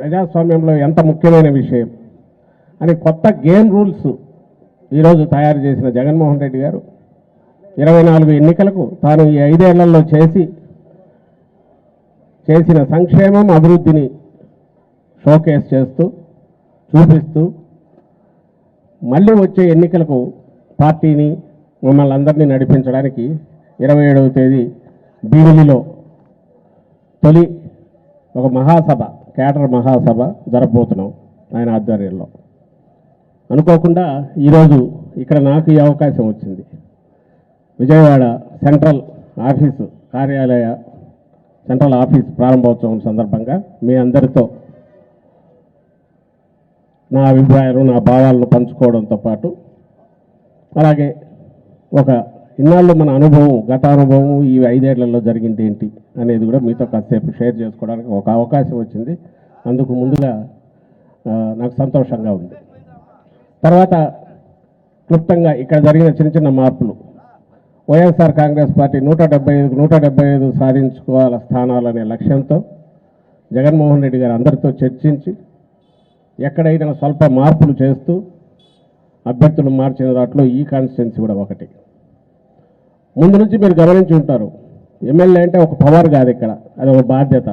ప్రజాస్వామ్యంలో ఎంత ముఖ్యమైన విషయం అని కొత్త గేమ్ రూల్స్ ఈరోజు తయారు చేసిన జగన్మోహన్ రెడ్డి గారు 24 ఎన్నికలకు తాను ఈ 5 ఏళ్లలో చేసిన సంక్షేమం అభివృద్ధిని షోకేస్ చేస్తూ చూపిస్తూ మళ్ళీ వచ్చే ఎన్నికలకు పార్టీని మమ్మల్ని అందరినీ నడిపించడానికి 27వ తేదీ భీమిలిలో తొలి ఒక మహాసభ కేడర్ మహాసభ జరగబోతున్నాం ఆయన ఆధ్వర్యంలో. అనుకోకుండా ఈరోజు ఇక్కడ నాకు ఈ అవకాశం వచ్చింది. విజయవాడ సెంట్రల్ ఆఫీస్ ప్రారంభోత్సవం సందర్భంగా మీ అందరితో నా అభిప్రాయాలు నా భావాలను పంచుకోవడంతో పాటు అలాగే ఒక ఇన్నాళ్ళు మన అనుభవం గత అనుభవం ఈ 5 ఏళ్లలో జరిగింది ఏంటి అనేది కూడా మీతో కాసేపు షేర్ చేసుకోవడానికి ఒక అవకాశం వచ్చింది. అందుకు ముందుగా నాకు సంతోషంగా ఉంది. తర్వాత క్లుప్తంగా ఇక్కడ జరిగిన చిన్న చిన్న మార్పులు, వైఎస్ఆర్ కాంగ్రెస్ పార్టీ 175 సాధించుకోవాల స్థానాలనే లక్ష్యంతో జగన్మోహన్ రెడ్డి గారు అందరితో చర్చించి ఎక్కడైనా స్వల్ప మార్పులు చేస్తూ అభ్యర్థులు మార్చిన దాంట్లో ఈ కాన్స్టిట్యున్సీ కూడా ఒకటి. ముందు నుంచి మీరు గమనించి ఉంటారు, ఎమ్మెల్యే అంటే ఒక పవర్ కాదు, ఇక్కడ అది ఒక బాధ్యత.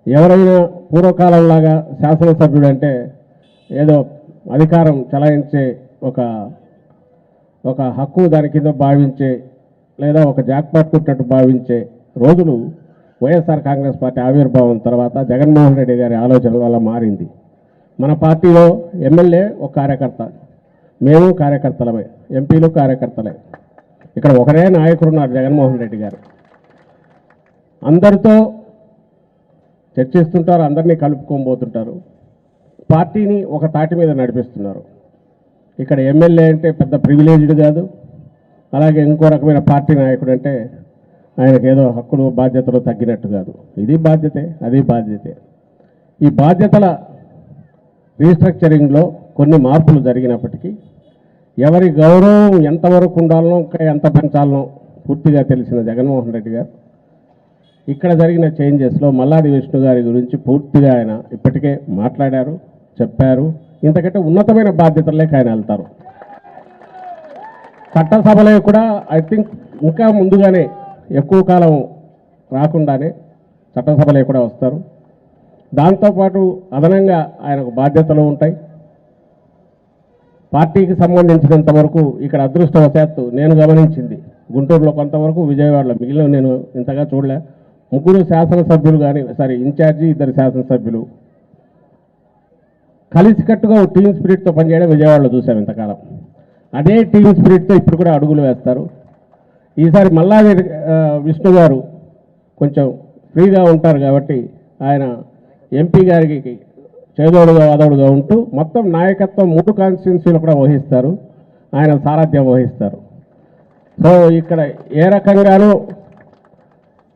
ఎవరైనా పూర్వకాలంలాగా శాసనసభ్యుడు అంటే ఏదో అధికారం చలాయించే ఒక హక్కు దాని కింద భావించే లేదా ఒక జాక్పాట్ కుట్టినట్టు భావించే రోజులు వైఎస్ఆర్ కాంగ్రెస్ పార్టీ ఆవిర్భావం తర్వాత జగన్మోహన్ రెడ్డి గారి ఆలోచనల వల్ల మారింది. మన పార్టీలో ఎమ్మెల్యే ఒక కార్యకర్త, మేము కార్యకర్తలమే, ఎంపీలు కార్యకర్తలే. ఇక్కడ ఒకరే నాయకుడు ఉన్నారు, జగన్మోహన్ రెడ్డి గారు. అందరితో చర్చిస్తుంటారు, అందరినీ కలుపుకోబోతుంటారు, పార్టీని ఒక తాటి మీద నడిపిస్తున్నారు. ఇక్కడ ఎమ్మెల్యే అంటే పెద్ద ప్రివిలేజ్డ్ కాదు, అలాగే ఇంకో రకమైన పార్టీ నాయకుడు అంటే ఆయనకు ఏదో హక్కులు బాధ్యతలు తగ్గినట్టు కాదు. ఇది బాధ్యతే, అది బాధ్యతే. ఈ బాధ్యతల రీస్ట్రక్చరింగ్లో కొన్ని మార్పులు జరిగినప్పటికీ ఎవరి గౌరవం ఎంతవరకు ఉండాలనో ఇంకా ఎంత పెంచాలనో పూర్తిగా తెలిసిన జగన్మోహన్ రెడ్డి గారు ఇక్కడ జరిగిన చేంజెస్లో మల్లాది విష్ణు గారి గురించి పూర్తిగా ఆయన ఇప్పటికే మాట్లాడారు, చెప్పారు. ఇంతకంటే ఉన్నతమైన బాధ్యతలకి ఆయన వెళ్తారు. చట్టసభలో కూడా ఐ థింక్ ఇంకా ముందుగానే ఎక్కువ కాలం రాకుండానే చట్టసభలో కూడా వస్తారు. దాంతోపాటు అదనంగా ఆయనకు బాధ్యతలు ఉంటాయి. పార్టీకి సంబంధించినంత వరకు ఇక్కడ అదృష్టవశాత్తు నేను గమనించింది గుంటూరులో కొంతవరకు, విజయవాడలో మిగిలిన నేను ఇంతగా చూడలే. 3 శాసనసభ్యులు కానీ ఇన్ఛార్జి 2 శాసనసభ్యులు కలిసికట్టుగా ఒక టీమ్ స్పిరిట్తో పనిచేయడం విజయవాడలో చూసాం ఇంతకాలం. అదే టీమ్ స్పిరిట్తో ఇప్పుడు కూడా అడుగులు వేస్తారు. ఈసారి మల్లాది విష్ణు గారు కొంచెం ఫ్రీగా ఉంటారు కాబట్టి ఆయన ఎంపీ గారికి చేదోడుగా వాదోడుగా ఉంటూ మొత్తం నాయకత్వం 3 కాన్స్టిట్యున్సీలు కూడా వహిస్తారు, ఆయన సారథ్యం వహిస్తారు. సో ఇక్కడ ఏ రకంగానూ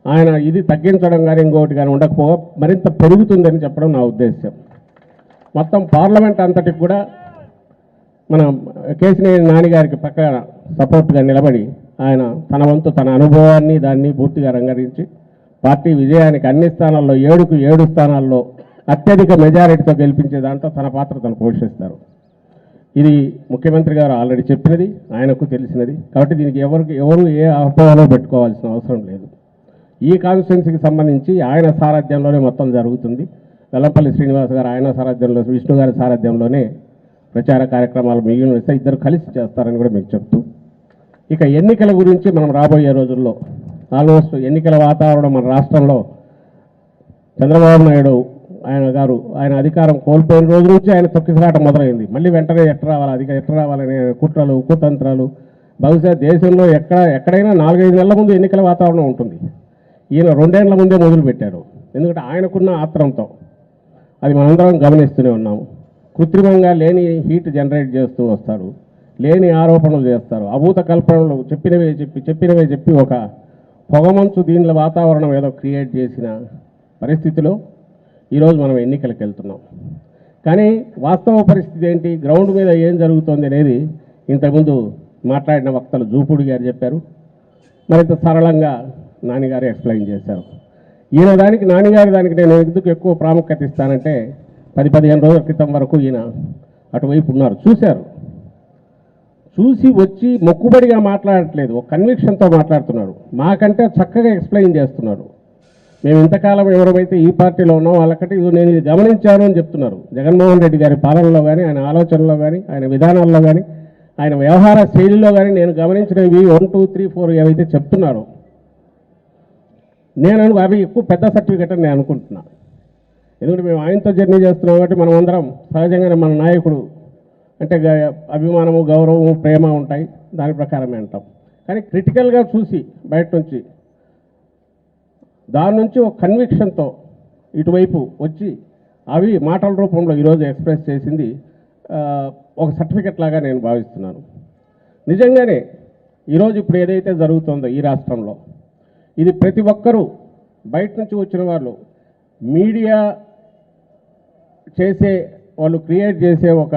ఆయన ఇది తగ్గించడం కానీ ఇంకొకటి కానీ ఉండకపోగా మరింత పెరుగుతుందని చెప్పడం నా ఉద్దేశం. మొత్తం పార్లమెంట్ అంతటికి కూడా మన కేసినేని నాని గారికి పక్కన సపోర్ట్గా నిలబడి ఆయన తన వంతు తన అనుభవాన్ని దాన్ని పూర్తిగా రంగరించి పార్టీ విజయానికి అన్ని స్థానాల్లో 7కు 7 స్థానాల్లో అత్యధిక మెజారిటీతో గెలిపించే దాంట్లో తన పాత్ర తను పోషిస్తారు. ఇది ముఖ్యమంత్రి గారు ఆల్రెడీ చెప్పినది, ఆయనకు తెలిసినది. కాబట్టి దీనికి ఎవరు ఏ అపోహలో పెట్టుకోవాల్సిన అవసరం లేదు. ఈ కాన్స్టిట్యున్సీకి సంబంధించి ఆయన సారథ్యంలోనే మొత్తం జరుగుతుంది. వెల్లంపల్లి శ్రీనివాస్ గారు ఆయన సారథ్యంలో, విష్ణు గారి సారథ్యంలోనే ప్రచార కార్యక్రమాలు మిగిలిన ఇద్దరు కలిసి చేస్తారని కూడా మీకు చెప్తూ, ఇక ఎన్నికల గురించి మనం రాబోయే రోజుల్లో ఆల్మోస్ట్ ఎన్నికల వాతావరణం మన రాష్ట్రంలో చంద్రబాబు నాయుడు ఆయన అధికారం కోల్పోయిన రోజు నుంచి ఆయన తొక్కిసలాట మొదలైంది. మళ్ళీ వెంటనే ఎట్ట రావాలనే కుట్రలు కుతంత్రాలు. బహుశా దేశంలో ఎక్కడైనా 4-5 నెలల ముందు ఎన్నికల వాతావరణం ఉంటుంది. ఈయన 2 ఏళ్ల ముందే మొదలుపెట్టారు. ఎందుకంటే ఆయనకున్న ఆత్రంతో అది మనందరం గమనిస్తూనే ఉన్నాము. కృత్రిమంగా లేని హీట్ జనరేట్ చేస్తూ వస్తారు, లేని ఆరోపణలు చేస్తారు, అభూత కల్పనలు చెప్పినవే చెప్పి ఒక పొగమంచు దీనిలో వాతావరణం ఏదో క్రియేట్ చేసిన పరిస్థితిలో ఈరోజు మనం ఎన్నికలకు వెళ్తున్నాం. కానీ వాస్తవ పరిస్థితి ఏంటి, గ్రౌండ్ మీద ఏం జరుగుతుంది అనేది ఇంతకుముందు మాట్లాడిన వక్తలు జూపూడి గారు చెప్పారు, మరింత సరళంగా నాన్నగారు ఎక్స్ప్లెయిన్ చేశారు. ఈయన దానికి నాన్నగారి దానికి నేను ఎందుకు ఎక్కువ ప్రాముఖ్యత ఇస్తానంటే 10-15 రోజుల క్రితం వరకు ఈయన అటువైపు ఉన్నారు, చూశారు. చూసి వచ్చి మొక్కుబడిగా మాట్లాడట్లేదు, ఒక కన్విక్షన్తో మాట్లాడుతున్నాడు. మాకంటే చక్కగా ఎక్స్ప్లెయిన్ చేస్తున్నారు. మేము ఇంతకాలం ఎవరైతే ఈ పార్టీలో ఉన్నాం వాళ్ళకంటే నేను ఇది గమనించాను అని చెప్తున్నారు. జగన్మోహన్ రెడ్డి గారి పాలనలో కానీ, ఆయన ఆలోచనలో కానీ, ఆయన విధానాల్లో కానీ, ఆయన వ్యవహార శైలిలో కానీ నేను గమనించినవి 1, 2, 3, 4 ఏవైతే చెప్తున్నారో నేను అవి ఎక్కువ పెద్ద సర్టిఫికెట్ అని నేను అనుకుంటున్నా. ఎందుకంటే మేము ఆయనతో జర్నీ చేస్తున్నాం కాబట్టి మనం అందరం సహజంగానే మన నాయకుడు అంటే అభిమానము, గౌరవము, ప్రేమ ఉంటాయి, దాని ప్రకారమే అంటాం. కానీ క్రిటికల్గా చూసి బయట నుంచి దాని నుంచి ఒక కన్విక్షన్తో ఇటువైపు వచ్చి అవి మాటల రూపంలో ఈరోజు ఎక్స్ప్రెస్ చేసింది ఒక సర్టిఫికెట్ లాగా నేను భావిస్తున్నాను. నిజంగానే ఈరోజు ఇప్పుడు ఏదైతే జరుగుతుందో ఈ రాష్ట్రంలో ఇది ప్రతి ఒక్కరూ బయట నుంచి వచ్చిన వాళ్ళు మీడియా చేసే వాళ్ళు క్రియేట్ చేసే ఒక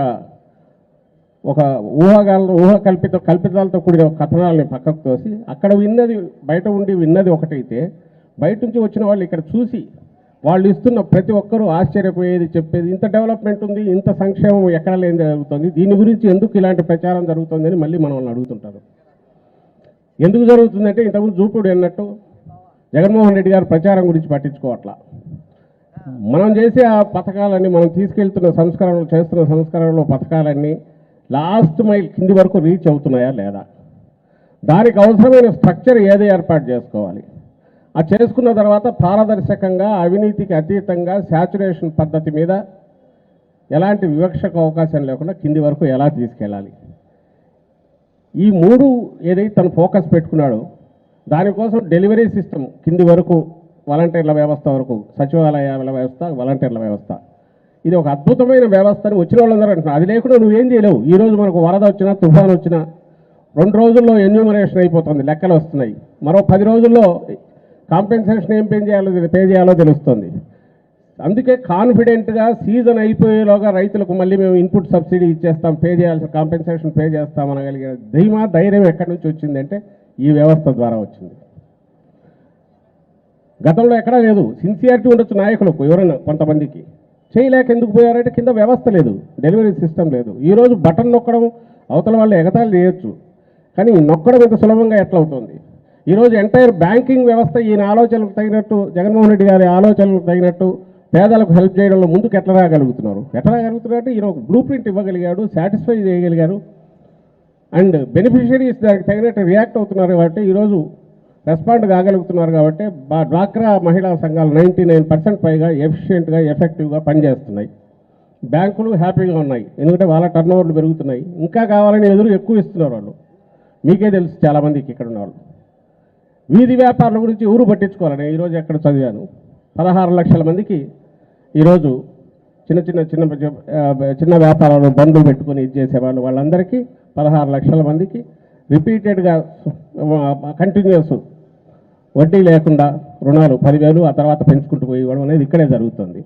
కల్పితాలతో కూడిన కథనాలని పక్కకు తోసి అక్కడ విన్నది బయట ఉండి విన్నది ఒకటైతే బయట నుంచి వచ్చిన వాళ్ళు ఇక్కడ చూసి వాళ్ళు ఇస్తున్న ప్రతి ఒక్కరూ ఆశ్చర్యపోయేది చెప్పేది ఇంత డెవలప్మెంట్ ఉంది, ఇంత సంక్షేమం ఎక్కడ లేని జరుగుతుంది, దీని గురించి ఎందుకు ఇలాంటి ప్రచారం జరుగుతుందని మళ్ళీ మనల్ని అడుగుతుంటారు. ఎందుకు జరుగుతుందంటే ఇంతకుముందు చూపుడు అన్నట్టు జగన్మోహన్ రెడ్డి గారు ప్రచారం గురించి పట్టించుకోవట్లా. మనం చేసే ఆ పథకాలన్నీ, మనం తీసుకెళ్తున్న సంస్కరణలు, చేస్తున్న సంస్కరణలో పథకాలన్నీ లాస్ట్ మైల్ కింది వరకు రీచ్ అవుతున్నాయా లేదా, దానికి అవసరమైన స్ట్రక్చర్ ఏదో ఏర్పాటు చేసుకోవాలి. ఆ చేసుకున్న తర్వాత పారదర్శకంగా, అవినీతికి అతీతంగా, శాచురేషన్ పద్ధతి మీద ఎలాంటి వివక్షకు అవకాశం లేకుండా కింది వరకు ఎలా తీసుకెళ్ళాలి, ఈ 3 ఏదైతే తను ఫోకస్ పెట్టుకున్నాడో దానికోసం డెలివరీ సిస్టమ్ కింది వరకు, వాలంటీర్ల వ్యవస్థ వరకు, సచివాలయాల వ్యవస్థ, వాలంటీర్ల వ్యవస్థ, ఇది ఒక అద్భుతమైన వ్యవస్థ అని వచ్చిన వాళ్ళందరూ అంటున్నారు. అది లేకుండా నువ్వేం చేయలేవు. ఈరోజు మనకు వరద వచ్చినా, తుఫాన్ వచ్చినా 2 రోజుల్లో ఎన్యూమరేషన్ అయిపోతుంది, లెక్కలు వస్తున్నాయి. మరో 10 రోజుల్లో కాంపెన్సేషన్ ఏం పే చేయాలో తెలుస్తుంది. అందుకే కాన్ఫిడెంట్గా సీజన్ అయిపోయేలోగా రైతులకు మళ్ళీ మేము ఇన్పుట్ సబ్సిడీ ఇచ్చేస్తాం, పే చేయాల్సిన కాంపెన్సేషన్ పే చేస్తాం అనగలిగే ధైర్యం ఎక్కడి నుంచి వచ్చిందంటే ఈ వ్యవస్థ ద్వారా వచ్చింది. గతంలో ఎక్కడా లేదు. సిన్సియారిటీ ఉండొచ్చు నాయకులకు, ఎవరైనా కొంతమందికి చేయలేక ఎందుకు పోయారంటే కింద వ్యవస్థ లేదు, డెలివరీ సిస్టమ్ లేదు. ఈరోజు బటన్ నొక్కడం అవతల వాళ్ళు ఎగతాళి చేయొచ్చు, కానీ నొక్కడం ఇంత సులభంగా ఎట్లా అవుతుంది? ఈరోజు ఎంటైర్ బ్యాంకింగ్ వ్యవస్థ ఈయన ఆలోచనలకు తగినట్టు, జగన్మోహన్ రెడ్డి గారి ఆలోచనలకు తగినట్టు పేదలకు హెల్ప్ చేయడంలో ముందుకు ఎట్లా రాగలుగుతున్నారు అంటే ఈయన ఒక బ్లూ ప్రింట్ ఇవ్వగలిగాడు, సాటిస్ఫై చేయగలిగారు, అండ్ బెనిఫిషియరీస్ దానికి తగినట్టు రియాక్ట్ అవుతున్నారు కాబట్టి ఈరోజు రెస్పాండ్ కాగలుగుతున్నారు. కాబట్టి డ్వాక్రా మహిళా సంఘాలు 99% పైగా ఎఫిషియెంట్గా, ఎఫెక్టివ్గా పనిచేస్తున్నాయి. బ్యాంకులు హ్యాపీగా ఉన్నాయి, ఎందుకంటే వాళ్ళ టర్న్ ఓవర్లు పెరుగుతున్నాయి. ఇంకా కావాలని ఎక్కువ ఇస్తున్నారు వాళ్ళు. మీకే తెలుసు చాలామందికి ఇక్కడ ఉన్న వాళ్ళు. వీధి వ్యాపారుల గురించి ఊరు పట్టించుకోవాలని ఈరోజు ఎక్కడ చదివాను, 16 లక్షల మందికి ఈరోజు చిన్న వ్యాపారాలు బండ్లు పెట్టుకొని ఇది చేసేవాళ్ళు, వాళ్ళందరికీ 16 లక్షల మందికి రిపీటెడ్గా కంటిన్యూస్ వడ్డీ లేకుండా రుణాలు 10,000 ఆ తర్వాత పెంచుకుంటూ పోయి ఇవ్వడం అనేది ఇక్కడే జరుగుతుంది.